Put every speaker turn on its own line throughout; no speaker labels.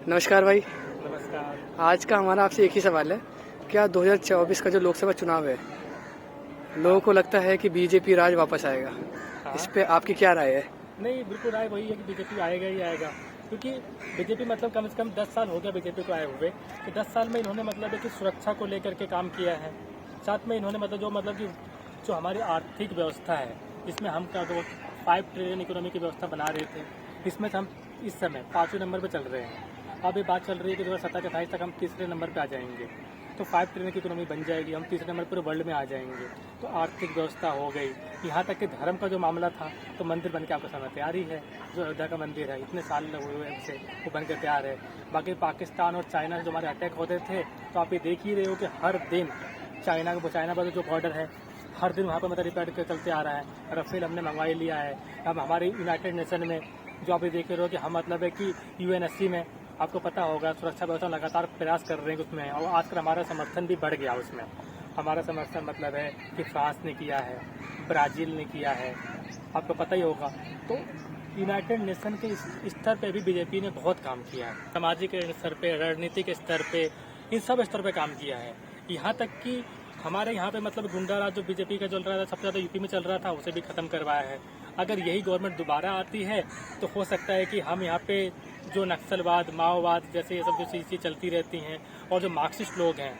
नमस्कार भाई।
नमस्कार।
आज का हमारा आपसे एक ही सवाल है, क्या 2024 का जो लोकसभा चुनाव है, लोगों को लगता है कि बीजेपी राज वापस आएगा?
हाँ।
इस पे आपकी क्या राय है?
नहीं, बिल्कुल राय वही है कि बीजेपी आएगा ही आएगा, क्योंकि बीजेपी मतलब कम से कम 10 साल हो गया बीजेपी को आए हुए। कि 10 साल में इन्होंने मतलब है कि सुरक्षा को लेकर के काम किया है। साथ में इन्होंने मतलब कि जो हमारी आर्थिक व्यवस्था है, इसमें हम क्या 5 ट्रिलियन इकोनॉमी की व्यवस्था बना रहे थे, इसमें से हम इस समय 5वें नंबर पर चल रहे हैं। अब ये बात चल रही है कि 2027 के 28 तक हम तीसरे नंबर पे आ जाएंगे, तो 5 ट्रिलियन की इकोनॉमी बन जाएगी, हम तीसरे नंबर पूरे वर्ल्ड में आ जाएंगे। तो आर्थिक व्यवस्था हो गई। यहाँ तक कि धर्म का जो मामला था, तो मंदिर बन के आपको समय तैयार ही है। जो अयोध्या का मंदिर है, इतने साल हुए से वो बन के तैयार है। बाकी पाकिस्तान और चाइना से जो हमारे अटैक होते थे, तो आप ये देख ही रहे हो कि हर दिन चाइना पर जो बॉर्डर है, हर दिन वहाँ पर मतलब रिपेयर के चलते आ रहा है। राफेल हमने मंगवा लिया है। अब हमारे यूनाइटेड नेशन में जो आप ये देख रहे हो कि हम मतलब है कि यूएनएससी में आपको पता होगा सुरक्षा व्यवस्था लगातार प्रयास कर रहे हैं उसमें, और आजकल हमारा समर्थन भी बढ़ गया उसमें। हमारा समर्थन मतलब है कि फ्रांस ने किया है, ब्राज़ील ने किया है, आपको पता ही होगा। तो यूनाइटेड नेशन के स्तर पे भी बीजेपी ने बहुत काम किया है। सामाजिक स्तर पे, रणनीतिक स्तर पे, इन सब स्तर पे काम किया है। यहाँ तक कि हमारे यहाँ पे मतलब गुंडा राज जो बीजेपी का चल रहा था, सबसे ज़्यादा यूपी में चल रहा था, उसे भी ख़त्म करवाया है। अगर यही गवर्नमेंट दोबारा आती है तो हो सकता है कि हम यहाँ पे जो नक्सलवाद, माओवाद जैसे ये सब जो चीज़ें चलती रहती हैं, और जो मार्क्सिस्ट लोग हैं,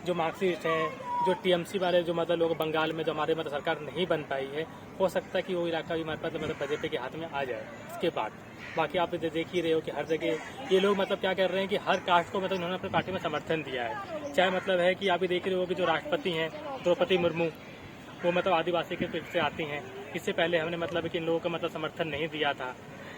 जो मार्क्सिस्ट हैं, जो टीएमसी वाले जो मतलब लोग बंगाल में जो हमारे मतलब सरकार नहीं बन पाई है, हो सकता है कि वो इलाका भी हमारे पास मतलब बीजेपी के हाथ में आ जाए इसके बाद। बाकी आप देख ही रहे हो कि हर जगह ये लोग मतलब क्या कर रहे हैं कि हर कास्ट को मतलब इन्होंने अपनी पार्टी में समर्थन दिया है। चाहे मतलब है कि आप भी देख रहे हो कि जो राष्ट्रपति हैं द्रौपदी मुर्मू, वो मतलब आदिवासी के पेट से आती हैं। इससे पहले हमने मतलब कि इन लोगों का मतलब समर्थन नहीं दिया था।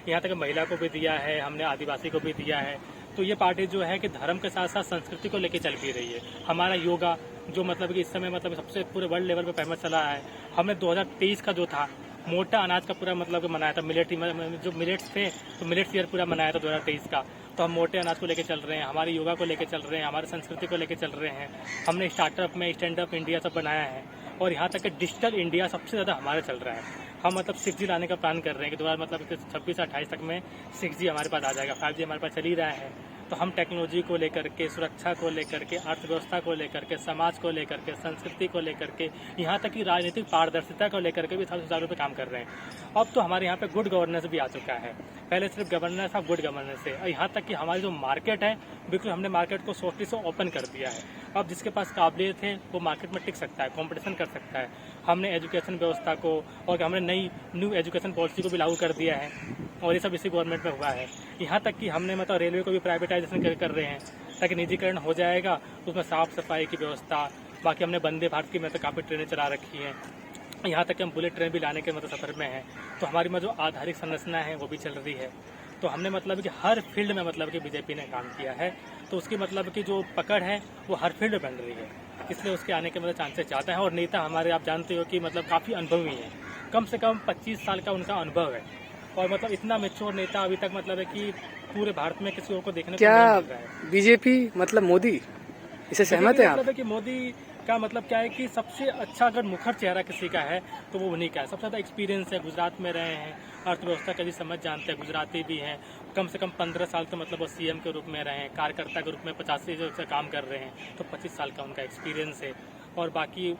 यहाँ तक महिला को भी दिया है हमने, आदिवासी को भी दिया है। तो ये पार्टी जो है कि धर्म के साथ साथ संस्कृति को लेकर चल भी रही है। हमारा योगा जो मतलब कि इस समय मतलब सबसे पूरे वर्ल्ड लेवल पे फेमस चला है। हमने 2023 का जो था मोटा अनाज का पूरा मतलब मनाया था, जो मिलेट्स थे, तो मिलेट्स ईयर पूरा मनाया था 2023 का। तो हम मोटे अनाज को लेकर चल रहे हैं, हमारी योगा को लेकर चल रहे हैं, हमारी संस्कृति को लेकर चल रहे हैं। हमने स्टार्टअप में स्टैंड अप इंडिया सब बनाया है, और यहाँ तक कि डिजिटल इंडिया सबसे ज़्यादा हमारा चल रहा है। हम मतलब 6G लाने का प्लान कर रहे हैं कि दोबारा मतलब 26 से 28 तक में 6G हमारे पास आ जाएगा। 5G हमारे पास चल ही रहा है। तो हम टेक्नोलॉजी को लेकर के, सुरक्षा को लेकर के, अर्थव्यवस्था को लेकर के, समाज को लेकर के, संस्कृति को लेकर के, यहाँ तक कि राजनीतिक पारदर्शिता को लेकर के भी सुचारू पे काम कर रहे हैं। अब तो हमारे यहाँ पे गुड गवर्नेंस भी आ चुका है। पहले सिर्फ गवर्नेंस था, गुड गवर्नेंस है। और यहाँ तक कि हमारी जो मार्केट है, बिल्कुल हमने मार्केट को सोचने से ओपन कर दिया है। अब जिसके पास काबिलियत है वो मार्केट में टिक सकता है, कॉम्पिटिशन कर सकता है। हमने एजुकेशन व्यवस्था को और हमने न्यू एजुकेशन पॉलिसी को भी लागू कर दिया है, और ये सब इसी गवर्नमेंट में हुआ है। यहाँ तक कि हमने मतलब रेलवे को भी प्राइवेटाइजेशन कर रहे हैं, ताकि निजीकरण हो जाएगा, उसमें साफ सफाई की व्यवस्था। बाकी हमने वंदे भारत की मतलब काफ़ी ट्रेनें चला रखी हैं। यहाँ तक कि हम बुलेट ट्रेन भी लाने के मतलब सफर में हैं। तो हमारी में जो आधारिक संरचना है वो भी चल रही है। तो हमने मतलब कि हर फील्ड में मतलब कि बीजेपी ने काम किया है। तो उसकी मतलब कि जो पकड़ है वो हर फील्ड में बन रही है, इसलिए उसके आने के मतलब चांसेस ज़्यादा है। और नेता हमारे आप जानते हो कि मतलब काफ़ी अनुभवी हैं, कम से कम 25 साल का उनका अनुभव है। और मतलब इतना मेच्योर नेता अभी तक मतलब है कि पूरे भारत में किसी और को देखने को नहीं मिल रहा है।
बीजेपी मतलब मोदी, इसे सहमत है आप?
मतलब है कि मोदी का मतलब क्या है कि सबसे अच्छा अगर मुखर चेहरा किसी का है तो वो उन्हीं का है। सबसे ज़्यादा एक्सपीरियंस है, गुजरात में रहे हैं, अर्थव्यवस्था का भी समझ जानते हैं, गुजराती भी हैं। कम से कम 15 साल तो मतलब वो सीएम के रूप में रहे हैं, कार्यकर्ता के रूप में 85 से काम कर रहे हैं, तो 25 साल का उनका एक्सपीरियंस है। और बाकी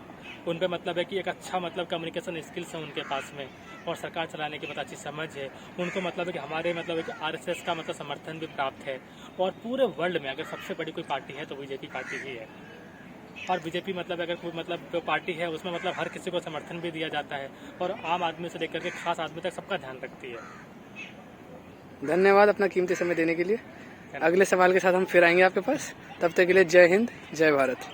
उन पर मतलब है कि एक अच्छा मतलब कम्युनिकेशन स्किल्स है उनके पास में, और सरकार चलाने की बहुत अच्छी समझ है उनको। मतलब है कि हमारे मतलब है कि आरएसएस का मतलब समर्थन भी प्राप्त है। और पूरे वर्ल्ड में अगर सबसे बड़ी कोई पार्टी है तो बीजेपी पार्टी ही है। और बीजेपी मतलब अगर कोई मतलब जो पार्टी है उसमें मतलब हर किसी को समर्थन भी दिया जाता है, और आम आदमी से लेकर के खास आदमी तक सबका ध्यान रखती है।
धन्यवाद अपना कीमती समय देने के लिए। अगले सवाल के साथ हम फिर आएंगे आपके पास। तब तक के लिए जय हिंद, जय भारत।